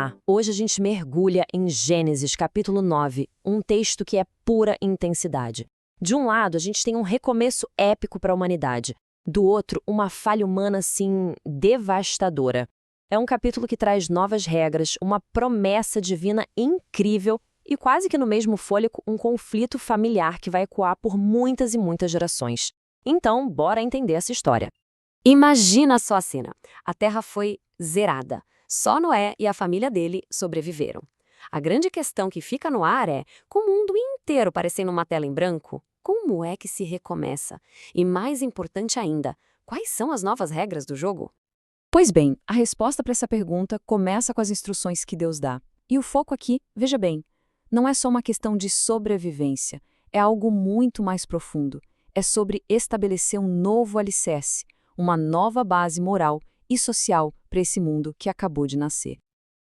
Olá! Hoje a gente mergulha em Gênesis, capítulo 9, um texto que é pura intensidade. De um lado, a gente tem um recomeço épico para a humanidade. Do outro, uma falha humana, assim, devastadora. É um capítulo que traz novas regras, uma promessa divina incrível e quase que no mesmo fôlego um conflito familiar que vai ecoar por muitas e muitas gerações. Então, bora entender essa história. Imagina só a cena. A Terra foi zerada. Só Noé e a família dele sobreviveram. A grande questão que fica no ar é, com o mundo inteiro parecendo uma tela em branco, como é que se recomeça? E mais importante ainda, quais são as novas regras do jogo? Pois bem, a resposta para essa pergunta começa com as instruções que Deus dá. E o foco aqui, veja bem, não é só uma questão de sobrevivência, é algo muito mais profundo. É sobre estabelecer um novo alicerce, uma nova base moral e social para esse mundo que acabou de nascer.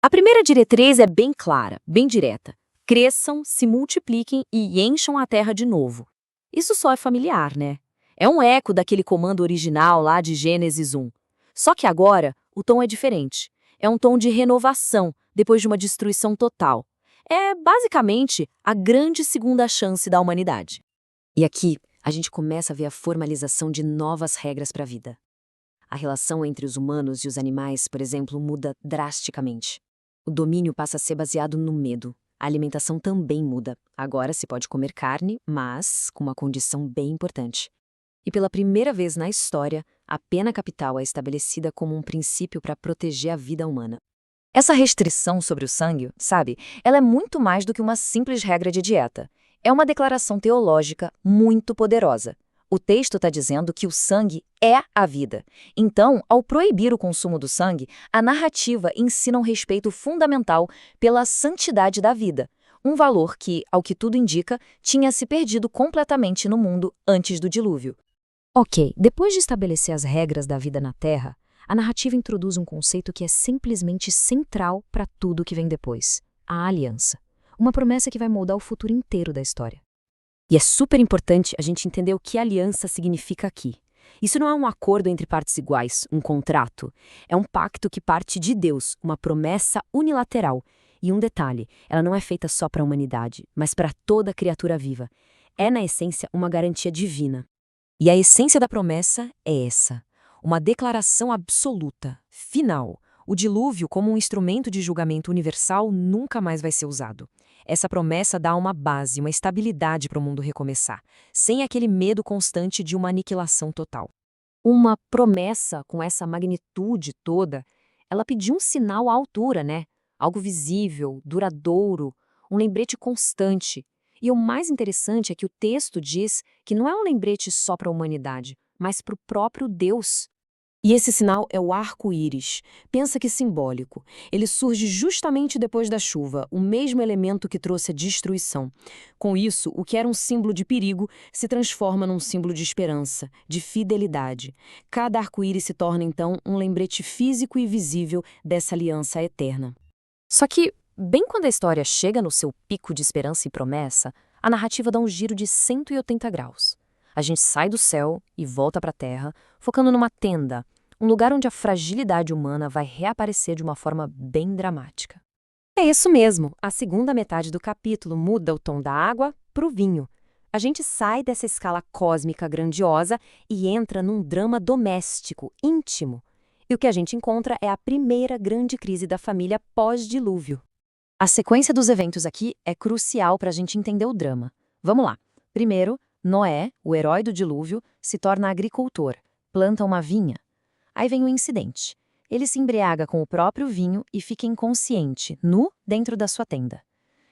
A primeira diretriz é bem clara, bem direta. Cresçam, se multipliquem e encham a terra de novo. Isso só é familiar, né? É um eco daquele comando original lá de Gênesis 1. Só que agora o tom é diferente. É um tom de renovação depois de uma destruição total. É basicamente a grande segunda chance da humanidade. E aqui a gente começa a ver a formalização de novas regras para a vida. A relação entre os humanos e os animais, por exemplo, muda drasticamente. O domínio passa a ser baseado no medo. A alimentação também muda. Agora se pode comer carne, mas com uma condição bem importante. E pela primeira vez na história, a pena capital é estabelecida como um princípio para proteger a vida humana. Essa restrição sobre o sangue, sabe, ela é muito mais do que uma simples regra de dieta. É uma declaração teológica muito poderosa. O texto está dizendo que o sangue é a vida. Então, ao proibir o consumo do sangue, a narrativa ensina um respeito fundamental pela santidade da vida, um valor que, ao que tudo indica, tinha se perdido completamente no mundo antes do dilúvio. Ok, depois de estabelecer as regras da vida na Terra, a narrativa introduz um conceito que é simplesmente central para tudo que vem depois: a aliança. Uma promessa que vai moldar o futuro inteiro da história. E é super importante a gente entender o que aliança significa aqui. Isso não é um acordo entre partes iguais, um contrato. É um pacto que parte de Deus, uma promessa unilateral. E um detalhe, ela não é feita só para a humanidade, mas para toda criatura viva. É, na essência, uma garantia divina. E a essência da promessa é essa: uma declaração absoluta, final. O dilúvio, como um instrumento de julgamento universal, nunca mais vai ser usado. Essa promessa dá uma base, uma estabilidade para o mundo recomeçar, sem aquele medo constante de uma aniquilação total. Uma promessa com essa magnitude toda, ela pediu um sinal à altura, né? Algo visível, duradouro, um lembrete constante. E o mais interessante é que o texto diz que não é um lembrete só para a humanidade, mas para o próprio Deus. E esse sinal é o arco-íris. Pensa que simbólico. Ele surge justamente depois da chuva, o mesmo elemento que trouxe a destruição. Com isso, o que era um símbolo de perigo se transforma num símbolo de esperança, de fidelidade. Cada arco-íris se torna, então, um lembrete físico e visível dessa aliança eterna. Só que, bem quando a história chega no seu pico de esperança e promessa, a narrativa dá um giro de 180 graus. A gente sai do céu e volta para a terra, focando numa tenda, um lugar onde a fragilidade humana vai reaparecer de uma forma bem dramática. É isso mesmo, a segunda metade do capítulo muda o tom da água para o vinho. A gente sai dessa escala cósmica grandiosa e entra num drama doméstico, íntimo. E o que a gente encontra é a primeira grande crise da família pós-dilúvio. A sequência dos eventos aqui é crucial para a gente entender o drama. Vamos lá. Primeiro, Noé, o herói do dilúvio, se torna agricultor, planta uma vinha. Aí vem o incidente. Ele se embriaga com o próprio vinho e fica inconsciente, nu, dentro da sua tenda.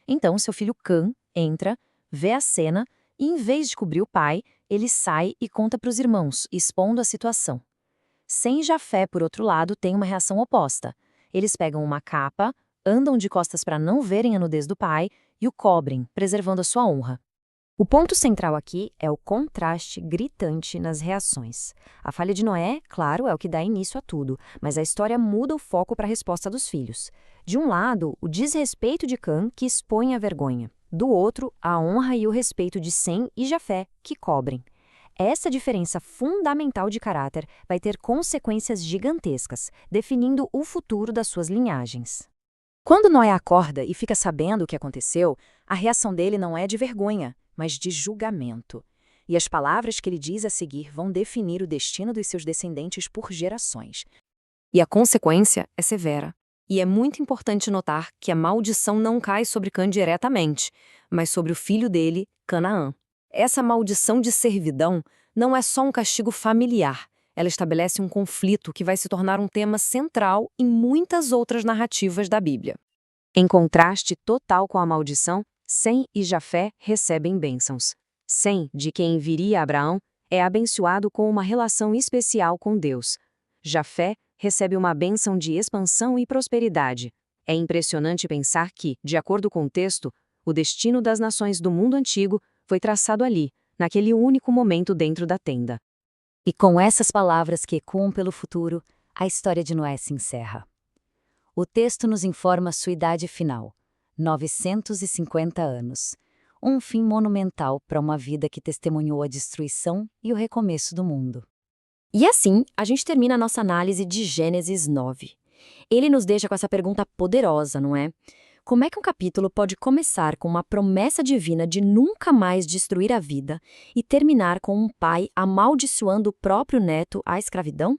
Então, seu filho Cã entra, vê a cena e, em vez de cobrir o pai, ele sai e conta para os irmãos, expondo a situação. Sem e Jafé, por outro lado, tem uma reação oposta. Eles pegam uma capa, andam de costas para não verem a nudez do pai e o cobrem, preservando a sua honra. O ponto central aqui é o contraste gritante nas reações. A falha de Noé, claro, é o que dá início a tudo, mas a história muda o foco para a resposta dos filhos. De um lado, o desrespeito de Cã, que expõe a vergonha. Do outro, a honra e o respeito de Sem e Jafé, que cobrem. Essa diferença fundamental de caráter vai ter consequências gigantescas, definindo o futuro das suas linhagens. Quando Noé acorda e fica sabendo o que aconteceu, a reação dele não é de vergonha, mas de julgamento. E as palavras que ele diz a seguir vão definir o destino dos seus descendentes por gerações. E a consequência é severa. E é muito importante notar que a maldição não cai sobre Cã diretamente, mas sobre o filho dele, Canaã. Essa maldição de servidão não é só um castigo familiar. Ela estabelece um conflito que vai se tornar um tema central em muitas outras narrativas da Bíblia. Em contraste total com a maldição, Sem e Jafé recebem bênçãos. Sem, de quem viria Abraão, é abençoado com uma relação especial com Deus. Jafé recebe uma bênção de expansão e prosperidade. É impressionante pensar que, de acordo com o texto, o destino das nações do mundo antigo foi traçado ali, naquele único momento dentro da tenda. E com essas palavras que ecoam pelo futuro, a história de Noé se encerra. O texto nos informa sua idade final, 950 anos. Um fim monumental para uma vida que testemunhou a destruição e o recomeço do mundo. E assim, a gente termina a nossa análise de Gênesis 9. Ele nos deixa com essa pergunta poderosa, não é? Como é que um capítulo pode começar com uma promessa divina de nunca mais destruir a vida e terminar com um pai amaldiçoando o próprio neto à escravidão?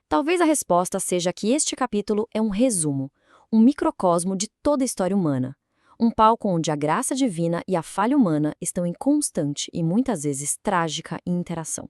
Talvez a resposta seja que este capítulo é um resumo, um microcosmo de toda a história humana. Um palco onde a graça divina e a falha humana estão em constante e muitas vezes trágica interação.